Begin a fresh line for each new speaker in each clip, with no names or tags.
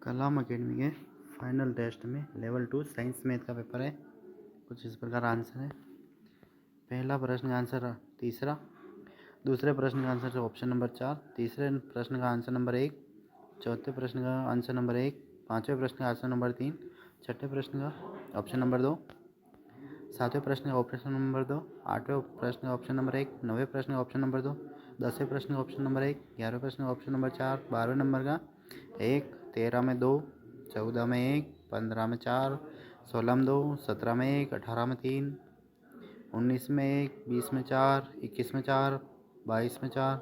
कलाम academy के final test में level 2 science math का पेपर है। कुछ इस प्रकार आंसर है। पहला प्रश्न का आंसर तीसरा, दूसरे प्रश्न का आंसर ऑप्शन नंबर 4, तीसरे प्रश्न का आंसर नंबर 1, चौथे प्रश्न का आंसर नंबर 1, पाँचवें प्रश्न का आंसर नंबर 3, छठे प्रश्न का ऑप्शन नंबर 2, सातवें प्रश्न का ऑप्शन नंबर 2, आठवें प्रश्न का ऑप्शन नंबर 1, नौवें प्रश्न का ऑप्शन नंबर 2, 10वें प्रश्न का ऑप्शन नंबर 1, 11वें प्रश्न का ऑप्शन नंबर 4, 12वें नंबर का 1, 13 में 2, 14 में 1, 15 में 4, 16 में 2, 17 में 1, 18 में 3, 19 में 1, 20 में 4, 21 में 4, 22 में 4,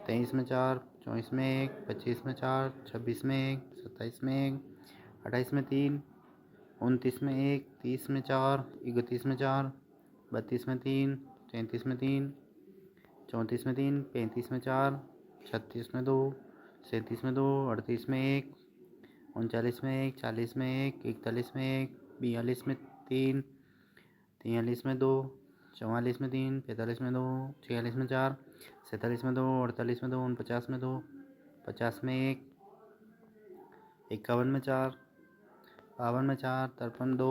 23 में 4, 24 में 1, 25 में 4, 26 में 1, 27 में 1, 28 में 3, 29 में 1, 30 में 4, 31 में 4, 32 में 3, 33 में 3, 34 में 3, 35 में 4, 36 में 2, 37 में 2, 38 में 1, 39 में 1, 40 में 1, 41 में 1, 42 में 3, 43 में 2, 44 में 3, 45 में 2, 46 में 4, 47 में 2, 48 में 2, 49 में 2, 50 में 1, 51 में 4, 52 में 4, 53 2,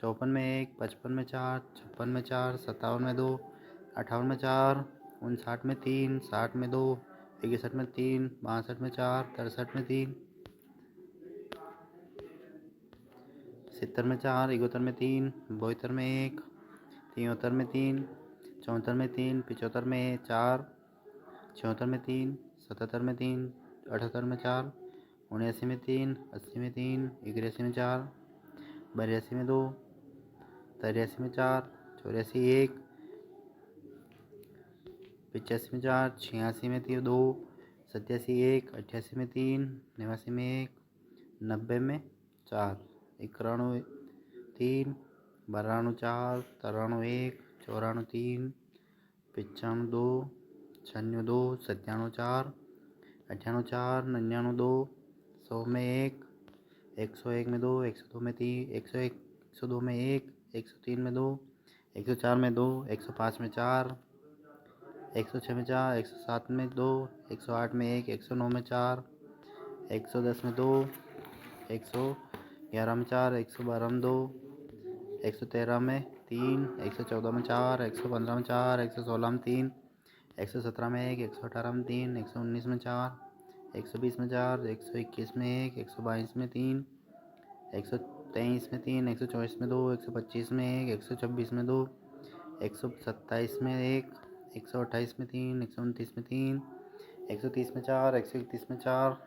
54 में 1, 55 में 4, 56 में 4, 57 में 2, 58 में 4, 59 में 3, 60 में 2, 61 में 3, 62 में 4, 63 में 3, 70 में 4, 71 में 3, 72 में 1, 73 में 3, 74 में 3, 75 में 4, 76 में 3, 77 में 3, 78 में 4, 79 में 3, 80 में 3, 81 में 4, 82 में 2, 83 में 4, 84 1, 85 में 4, 86 में 2, 87 1, 88 में 3, 89 में 1, 90 में 4, 91 3, 92 4, 93 1, 94 3, 95 2, 96 2, 97 4, 98 4, 99 2, 100 में 1, 101 में 2, 102 में 3, 101, 102 में 1, 103 में 2, 104 में 2, 105 में 4, 106 में 4, 107 में 2, 108 में 1, 109 में 4, 110 में 2, 111 में 4, 112 में 2, 113 में 3, 114 में 4, 115 में 4, 116 में 3, 117 में 1, 118 में 3, 119 में 4, 120 में 4, 121 में 1, 122 में 3, 123 में 3, 124 में 2, 125 में 1, 126 में 2, 127 में 1, 128 में 3, 129 में 3, 130 में 4, 131 में 4,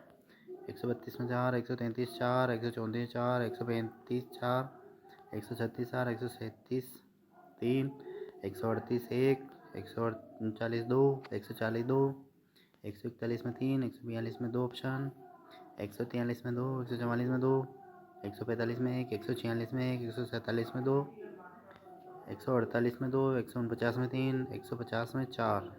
132 में 4, 133 4, 134 4, 135 4, 136 4, 137 3, 138 1, 139 2, 140 2, 141 में 3, 142 में 2 ऑप्शन, 143 में 2, 144 में 2, 145 में 1, 146 में 1, 147 में 2, 148 में 2, 149 में 3, 150 में 4।